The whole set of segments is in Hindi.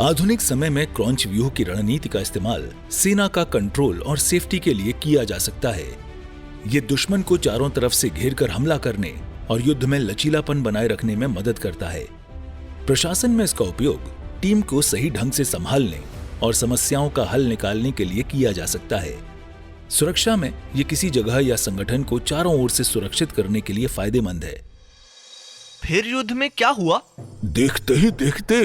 आधुनिक समय में क्रॉन्च व्यूह की रणनीति का इस्तेमाल सेना का कंट्रोल और सेफ्टी के लिए किया जा सकता है। ये दुश्मन को चारों तरफ से घेरकर हमला करने और युद्ध में लचीलापन बनाए रखने में मदद करता है। प्रशासन में इसका उपयोग टीम को सही ढंग से संभालने और समस्याओं का हल निकालने के लिए किया जा सकता है। सुरक्षा में ये किसी जगह या संगठन को चारों ओर से सुरक्षित करने के लिए फायदेमंद है। फिर युद्ध में क्या हुआ? देखते ही देखते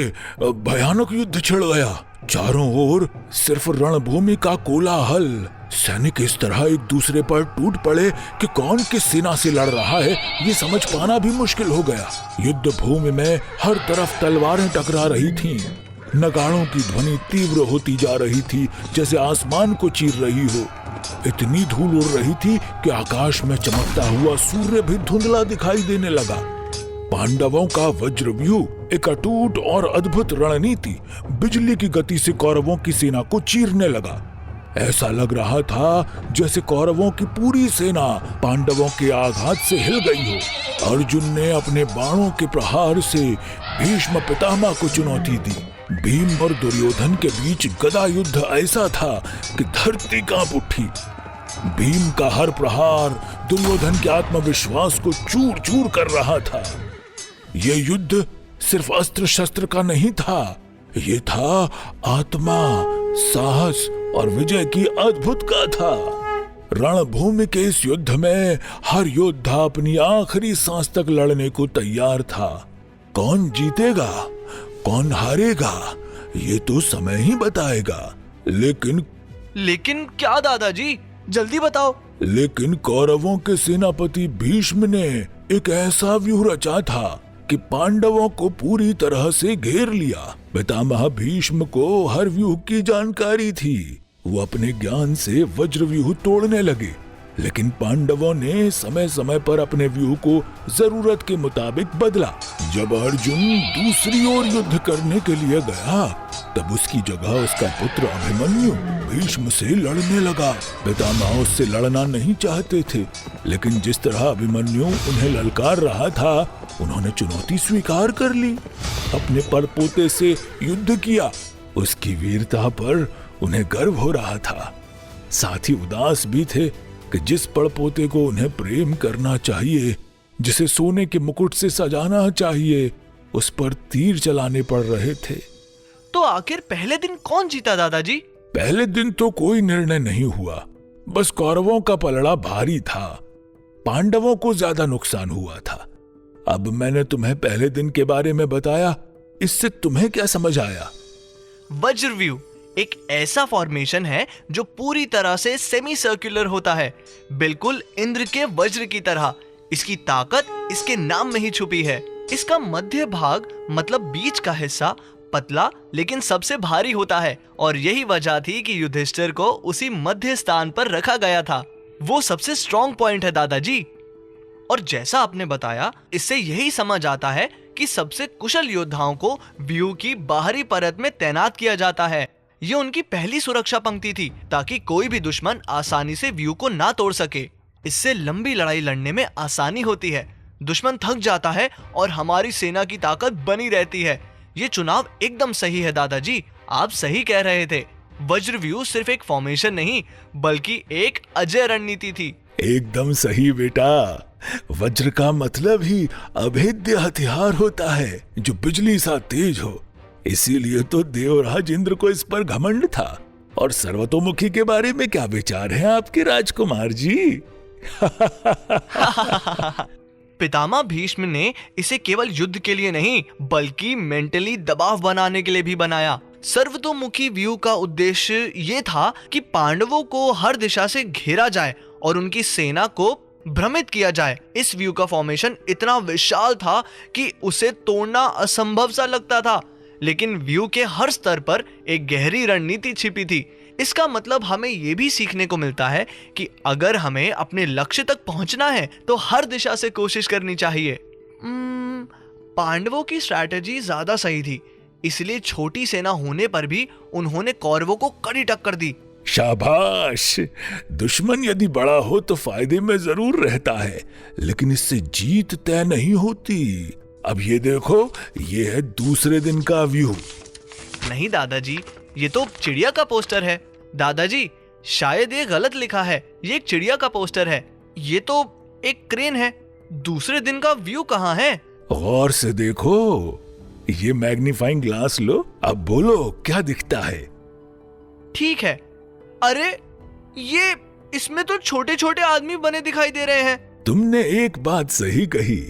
भयानक युद्ध छिड़ गया। चारों ओर सिर्फ रणभूमि का कोलाहल। सैनिक इस तरह एक दूसरे पर टूट पड़े कि कौन किस सेना से लड़ रहा है ये समझ पाना भी मुश्किल हो गया। युद्ध भूमि में हर तरफ तलवारें टकरा रही थीं। नगाड़ों की ध्वनि तीव्र होती जा रही थी, जैसे आसमान को चीर रही हो। इतनी धूल उड़ रही थी कि आकाश में चमकता हुआ सूर्य भी धुंधला दिखाई देने लगा। पांडवों का वज्रव्यूह, एक अटूट और अद्भुत रणनीति, बिजली की गति से कौरवों की सेना को चीरने लगा। ऐसा लग रहा था जैसे कौरवों की पूरी सेना पांडवों के आघात से हिल गई हो। अर्जुन ने अपने बाणों के प्रहार से भीष्म पितामह को चुनौती दी। भीम और दुर्योधन के बीच गदा युद्ध ऐसा था कि धरती कांप उठी। भीम का हर प्रहार दुर्योधन के आत्मविश्वास को चूर चूर कर रहा था। ये युद्ध सिर्फ अस्त्र शस्त्र का नहीं था, ये था आत्मा, साहस और विजय की अद्भुत गाथा। रणभूमि के इस युद्ध में हर योद्धा अपनी आखिरी सांस तक लड़ने को तैयार था। कौन जीतेगा, कौन हारेगा, ये तो समय ही बताएगा। लेकिन क्या दादाजी, जल्दी बताओ। लेकिन कौरवों के सेनापति भीष्म ने एक ऐसा व्यूह रचा था कि पांडवों को पूरी तरह से घेर लिया। पितामह भीष्म को हर व्यूह की जानकारी थी। वो अपने ज्ञान से वज्र व्यूह तोड़ने लगे, लेकिन पांडवों ने समय समय पर अपने व्यूह को जरूरत के मुताबिक बदला। जब अर्जुन दूसरी ओर युद्ध करने के लिए गया, तब उसकी जगह उसका पुत्र अभिमन्यु भीष्म से लड़ने लगा। पितामह उससे लड़ना नहीं चाहते थे, लेकिन जिस तरह अभिमन्यु उन्हें ललकार रहा था, उन्होंने चुनौती स्वीकार कर ली। अपने परपोते से युद्ध किया। उसकी वीरता पर उन्हें गर्व हो रहा था। साथ ही उदास भी थे कि जिस परपोते को उन्हें प्रेम करना चाहिए, जिसे सोने के मुकुट से सजाना चाहिए, उस पर तीर चलाने पड़ रहे थे। तो आखिर पहले दिन कौन जीता दादाजी? पहले दिन तो कोई निर्णय नहीं हुआ, बस कौरवों का पलड़ा भारी था। पांडवों को ज्यादा नुकसान हुआ था। अब मैंने तुम्हें पहले दिन के बारे में बताया, इससे तुम्हें क्या समझ आया? वज्रव्यूह एक ऐसा फॉर्मेशन है जो पूरी तरह से सेमी सर्कुलर होता है, बिल्कुल इंद्र के वज्र की तरह। इसकी ताकत इसके नाम में ही छुपी है। इसका मध्य भाग, मतलब बीच का हिस्सा, पतला लेकिन सबसे भारी होता है, और यही वजह थी कि युधिष्ठिर को उसी मध्य स्थान पर रखा गया था। वो सबसे स्ट्रॉन्ग पॉइंट है दादाजी। और जैसा आपने बताया, इससे यही समझ आता है कि सबसे कुशल योद्धाओं को व्यूह की बाहरी परत में तैनात किया जाता है। ये उनकी पहली सुरक्षा पंक्ति थी, ताकि कोई भी दुश्मन आसानी से व्यूह को ना तोड़ सके। इससे लंबी लड़ाई लड़ने में आसानी होती है, दुश्मन थक जाता है और हमारी सेना की ताकत बनी रहती है। ये चुनाव एकदम सही है दादाजी, आप सही कह रहे थे। वज्रव्यूह सिर्फ एक फॉर्मेशन नहीं, बल्कि एक अजय रणनीति थी। एकदम सही बेटा। वज्र का मतलब ही अभेद्य हथियार होता है, जो बिजली सा तेज हो। इसीलिए तो देवराज इंद्र को इस पर घमंड था। और सर्वतोमुखी के बारे में क्या विचार है आपके राजकुमार जी? पितामह भीष्म ने इसे केवल युद्ध के लिए नहीं, बल्कि मेंटली दबाव बनाने के लिए भी बनाया। सर्वतोमुखी व्यूह का उद्देश्य ये था कि पांडवों को हर दिशा से घेरा जाए और उनकी सेना को भ्रमित किया जाए। इस व्यू का फॉर्मेशन इतना विशाल था कि उसे तोड़ना असंभव सा लगता था, लेकिन व्यू के हर स्तर पर एक गहरी रणनीति छिपी थी। इसका मतलब हमें यह भी सीखने को मिलता है कि अगर हमें अपने लक्ष्य तक पहुंचना है तो हर दिशा से कोशिश करनी चाहिए। पांडवों की स्ट्रैटेजी ज्यादा सही थी, इसलिए छोटी सेना होने पर भी उन्होंने कौरवों को कड़ी टक्कर दी। शाबाश। दुश्मन यदि बड़ा हो तो फायदे में जरूर रहता है, लेकिन इससे जीत तय नहीं होती। अब ये देखो, ये है दूसरे दिन का व्यू। नहीं दादाजी, ये तो चिड़िया का पोस्टर है। दादाजी, शायद ये गलत लिखा है, ये एक चिड़िया का पोस्टर है। ये तो एक क्रेन है। दूसरे दिन का व्यू कहाँ है? गौर से देखो, ये मैग्नीफाइंग ग्लास लो, अब बोलो क्या दिखता है? ठीक है। अरे ये, इसमें तो छोटे छोटे आदमी बने दिखाई दे रहे हैं। तुमने एक बात सही कही,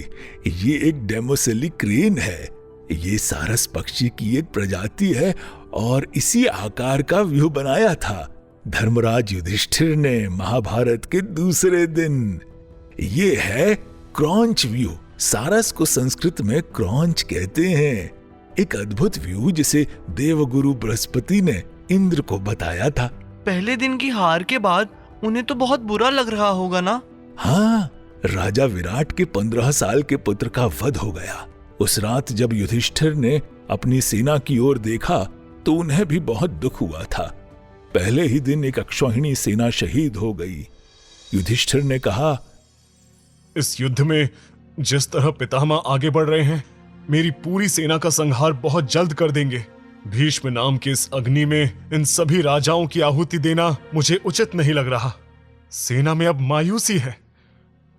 ये एक डेमोसेली क्रेन है। ये सारस पक्षी की एक प्रजाति है और इसी आकार का व्यू बनाया था धर्मराज युधिष्ठिर ने महाभारत के दूसरे दिन। ये है क्रॉन्च व्यू। सारस को संस्कृत में क्रॉन्च कहते हैं। एक अद्भुत व्यू जिसे देवगुरु बृहस्पति ने इंद्र को बताया था। पहले दिन की हार के बाद उन्हें तो बहुत बुरा लग रहा होगा ना? हाँ, राजा विराट के 15 साल के पुत्र का वध हो गया। उस रात जब युधिष्ठिर ने अपनी सेना की ओर देखा तो उन्हें भी बहुत दुख हुआ था। पहले ही दिन एक अक्षौहिणी सेना शहीद हो गई। युधिष्ठिर ने कहा, इस युद्ध में जिस तरह पितामह आगे बढ़ रहे हैं, मेरी पूरी सेना का संहार बहुत जल्द कर देंगे। भीष्म नाम के इस अग्नि में इन सभी राजाओं की आहुति देना मुझे उचित नहीं लग रहा। सेना में अब मायूसी है।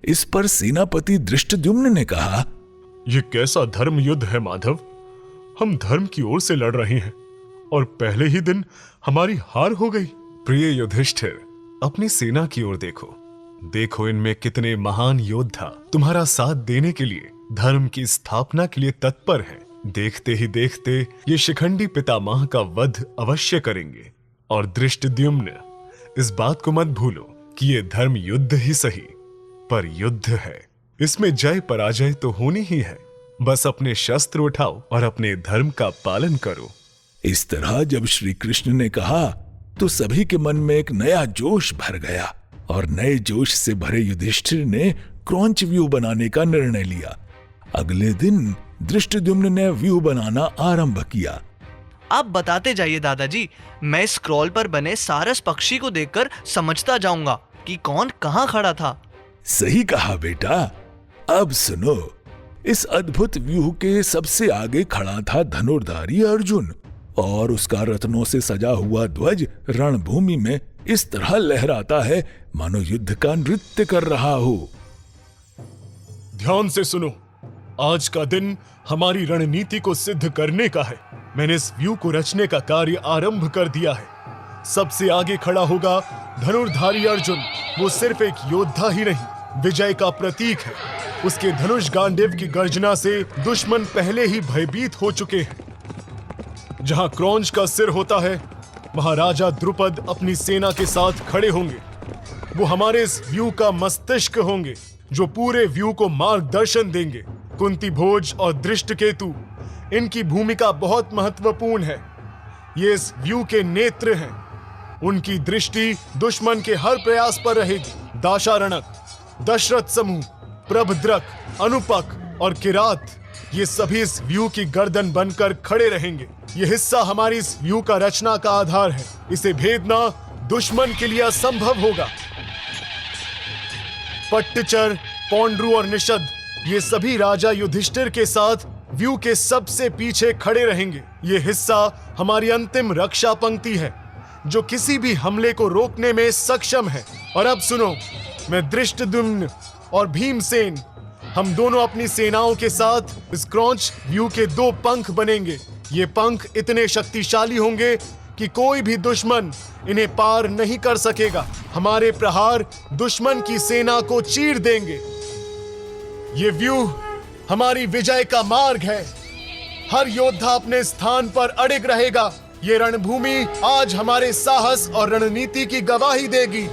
इस पर सेनापति धृष्टद्युम्न ने कहा, यह कैसा धर्म युद्ध है माधव? हम धर्म की ओर से लड़ रहे हैं और पहले ही दिन हमारी हार हो गई। प्रिय युधिष्ठिर, अपनी सेना की ओर देखो। देखो इनमें कितने महान योद्धा तुम्हारा साथ देने के लिए, धर्म की स्थापना के लिए तत्पर हैं। देखते ही देखते ये शिखंडी पितामह का वध अवश्य करेंगे। और धृष्टद्युम्न, इस बात को मत भूलो कि ये धर्म युद्ध ही सही, पर युद्ध है। इसमें जय पराजय तो होनी ही है। बस अपने शस्त्र उठाओ और अपने धर्म का पालन करो। इस तरह जब श्री कृष्ण ने कहा तो सभी के मन में एक नया जोश भर गया और नए जोश से भरे युधिष्ठिर ने क्रॉन्च व्यू बनाने का निर्णय लिया। अगले दिन धृष्टद्युम्न ने व्यू बनाना आरंभ किया। आप बताते जाइए दादाजी, मैं स्क्रॉल पर बने सारस पक्षी को देखकर समझता जाऊंगा कि कौन कहां खड़ा था। सही कहा बेटा। अब सुनो, इस अद्भुत व्यू के सबसे आगे खड़ा था धनुर्धारी अर्जुन और उसका रत्नों से सजा हुआ ध्वज रणभूमि में इस तरह लहराता है मानो युद्ध का नृत्य कर रहा हो। ध्यान से सुनो, आज का दिन हमारी रणनीति को सिद्ध करने का है। मैंने इस व्यू को रचने का कार्य आरंभ कर दिया है। सबसे आगे खड़ा होगा धनुर्धारी अर्जुन। वो सिर्फ एक योद्धा ही नहीं, विजय का प्रतीक है। उसके धनुष गांडीव की गर्जना से दुश्मन पहले ही भयभीत हो चुके हैं। जहां क्रॉन्च का सिर होता है, वहां राजा द्रुपद अपनी सेना के साथ खड़े होंगे। वो हमारे इस व्यू का मस्तिष्क होंगे, जो पूरे व्यू को मार्गदर्शन देंगे। कुंती भोज और दृष्टकेतु, इनकी भूमिका बहुत महत्वपूर्ण है। ये इस व्यू के नेत्र हैं। उनकी दृष्टि दुश्मन के हर प्रयास पर रहेगी। दाशारणक, दशरथ समूह, प्रभद्रक, अनुपक और किरात, ये सभी इस व्यू की गर्दन बनकर खड़े रहेंगे। ये हिस्सा हमारी इस व्यू का रचना का आधार है। इसे भेदना दुश्मन के लिए असंभव होगा। पट्टचर, पौंड्रू और निषद, ये सभी राजा युधिष्ठिर के साथ व्यू के सबसे पीछे खड़े रहेंगे। ये हिस्सा हमारी अंतिम रक्षा पंक्ति है, जो किसी भी हमले को रोकने में सक्षम है। और अब सुनो, मैं धृष्टद्युम्न और भीमसेन, हम दोनों अपनी सेनाओं के साथ इस क्रॉन्च व्यू के 2 पंख बनेंगे। ये पंख इतने शक्तिशाली होंगे कि कोई भी दुश्मन इन्हें पार नहीं कर सकेगा। हमारे प्रहार दुश्मन की सेना को चीर देंगे। ये व्यू हमारी विजय का मार्ग है। हर योद्धा अपने स्थान पर अड़िग रहेगा। ये रणभूमि आज हमारे साहस और रणनीति की गवाही देगी।